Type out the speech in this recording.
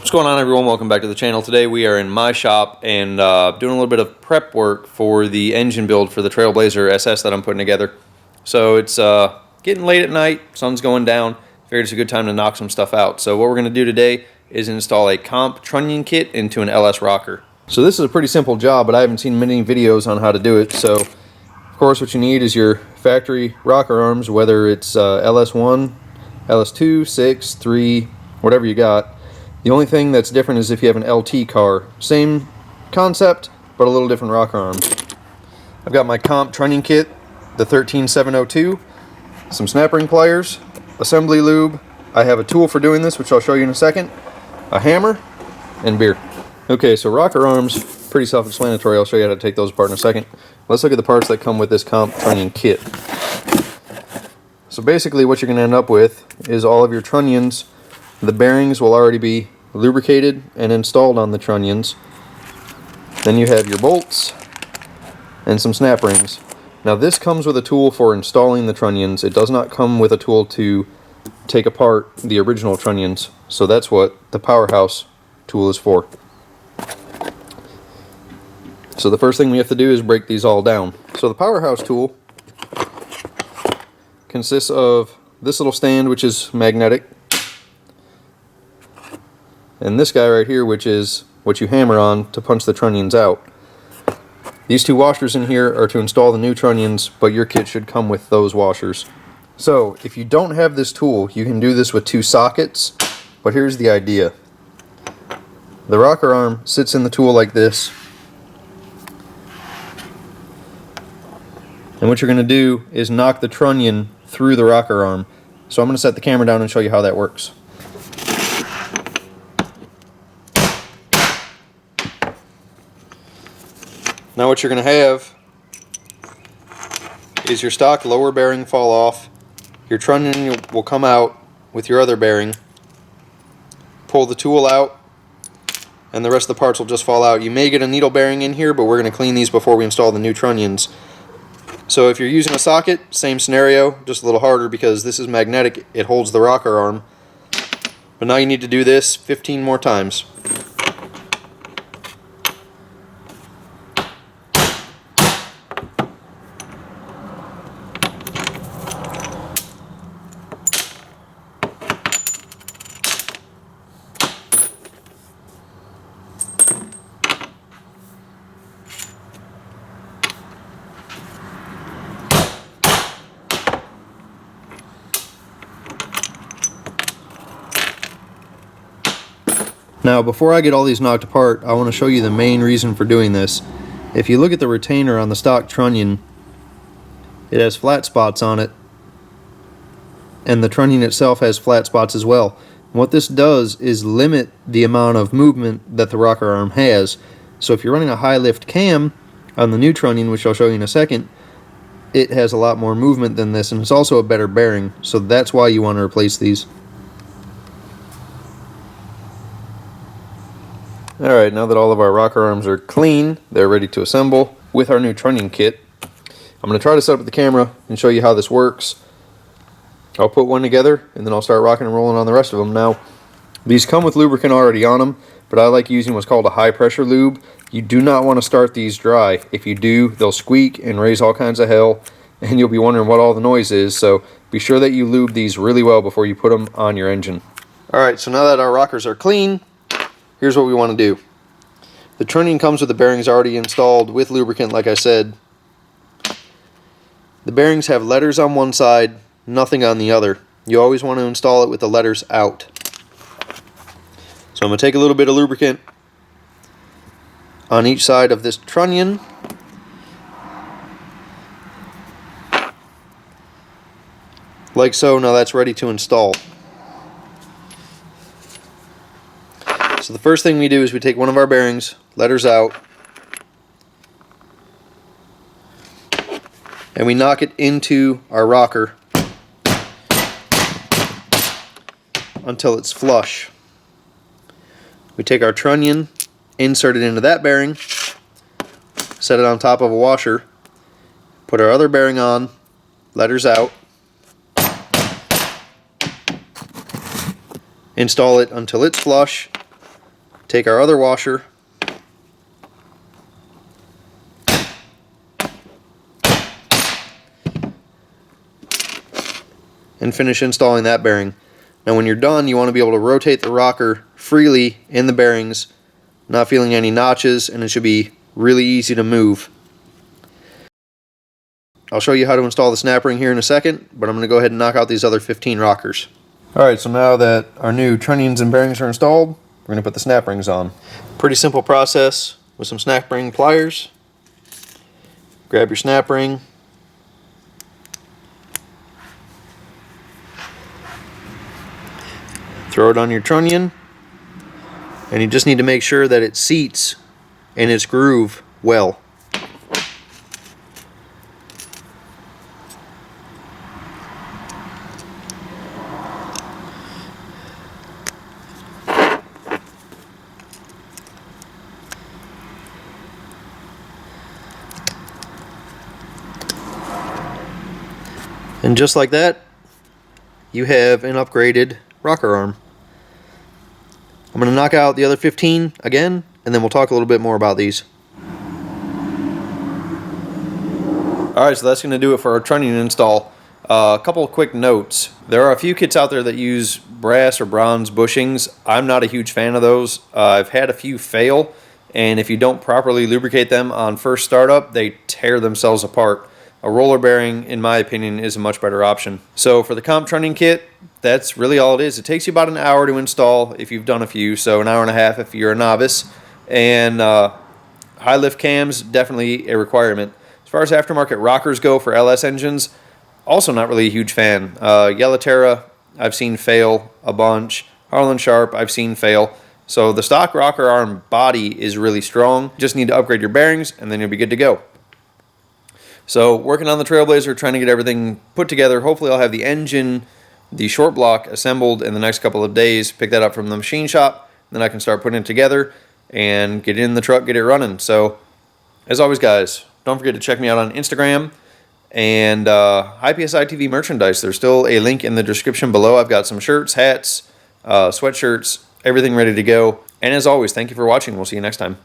What's going on, everyone? Welcome back to the channel. Today we are in my shop and doing a little bit of prep work for the engine build for the Trailblazer SS that I'm putting together. So it's getting late at night, sun's going down. Figured it's a good time to knock some stuff out. So what we're going to do today is install a comp trunnion kit into an LS rocker. So this is a pretty simple job, but I haven't seen many videos on how to do it. So of course what you need is your factory rocker arms, whether it's LS1, LS2, 6, 3, whatever you got. The only thing that's different is if you have an LT car. Same concept, but a little different rocker arms. I've got my comp trunnion kit, the 13702, some snap ring pliers, assembly lube. I have a tool for doing this, which I'll show you in a second, a hammer, and beer. Okay, so rocker arms, pretty self-explanatory. I'll show you how to take those apart in a second. Let's look at the parts that come with this comp trunnion kit. So basically what you're going to end up with is all of your trunnions. The bearings will already be lubricated and installed on the trunnions. Then you have your bolts and some snap rings. Now this comes with a tool for installing the trunnions. It does not come with a tool to take apart the original trunnions. So that's what the powerhouse tool is for. So the first thing we have to do is break these all down. So the powerhouse tool consists of this little stand, which is magnetic, and this guy right here, which is what you hammer on to punch the trunnions out. These two washers in here are to install the new trunnions, but your kit should come with those washers. So if you don't have this tool, you can do this with two sockets, but here's the idea. The rocker arm sits in the tool like this, and what you're going to do is knock the trunnion through the rocker arm. So I'm going to set the camera down and show you how that works. Now what you're going to have is your stock lower bearing fall off, your trunnion will come out with your other bearing, pull the tool out, and the rest of the parts will just fall out. You may get a needle bearing in here, but we're going to clean these before we install the new trunnions. So if you're using a socket, same scenario, just a little harder because this is magnetic, it holds the rocker arm. But now you need to do this 15 more times. Now before I get all these knocked apart, I want to show you the main reason for doing this. If you look at the retainer on the stock trunnion, it has flat spots on it, and the trunnion itself has flat spots as well. What this does is limit the amount of movement that the rocker arm has. So if you're running a high lift cam on the new trunnion, which I'll show you in a second, it has a lot more movement than this, and it's also a better bearing. So that's why you want to replace these. Alright, now that all of our rocker arms are clean, they're ready to assemble with our new trunnion kit. I'm going to try to set up the camera and show you how this works. I'll put one together and then I'll start rocking and rolling on the rest of them. Now, these come with lubricant already on them, but I like using what's called a high pressure lube. You do not want to start these dry. If you do, they'll squeak and raise all kinds of hell, and you'll be wondering what all the noise is. So be sure that you lube these really well before you put them on your engine. Alright, so now that our rockers are clean, here's what we want to do. The trunnion comes with the bearings already installed with lubricant, like I said. The bearings have letters on one side, nothing on the other. You always want to install it with the letters out. So I'm going to take a little bit of lubricant on each side of this trunnion. Like so. Now that's ready to install. So the first thing we do is we take one of our bearings, letters out, and we knock it into our rocker until it's flush. We take our trunnion, insert it into that bearing, set it on top of a washer, put our other bearing on, letters out, install it until it's flush, take our other washer, and finish installing that bearing. Now when you're done, you want to be able to rotate the rocker freely in the bearings, not feeling any notches, and it should be really easy to move. I'll show you how to install the snap ring here in a second, but I'm going to go ahead and knock out these other 15 rockers. Alright, so now that our new trunnions and bearings are installed, we're going to put the snap rings on. Pretty simple process with some snap ring pliers. Grab your snap ring, throw it on your trunnion, and you just need to make sure that it seats in its groove well. And just like that, you have an upgraded rocker arm. I'm going to knock out the other 15 again, and then we'll talk a little bit more about these. Alright, so that's going to do it for our trunnion install. A couple of quick notes. There are a few kits out there that use brass or bronze bushings. I'm not a huge fan of those. I've had a few fail, and if you don't properly lubricate them on first startup, they tear themselves apart. A roller bearing, in my opinion, is a much better option. So for the comp trunnion kit, that's really all it is. It takes you about an hour to install if you've done a few, so an hour and a half if you're a novice. And high lift cams, definitely a requirement. As far as aftermarket rockers go for LS engines, also not really a huge fan. Yellowterra, I've seen fail a bunch. Harlan Sharp, I've seen fail. So the stock rocker arm body is really strong. You just need to upgrade your bearings, and then you'll be good to go. So working on the Trailblazer, trying to get everything put together. Hopefully I'll have the engine, the short block assembled in the next couple of days, pick that up from the machine shop, then I can start putting it together and get it in the truck, get it running. So as always, guys, don't forget to check me out on Instagram and High PSI TV merchandise. There's still a link in the description below. I've got some shirts, hats, sweatshirts, everything ready to go. And as always, thank you for watching. We'll see you next time.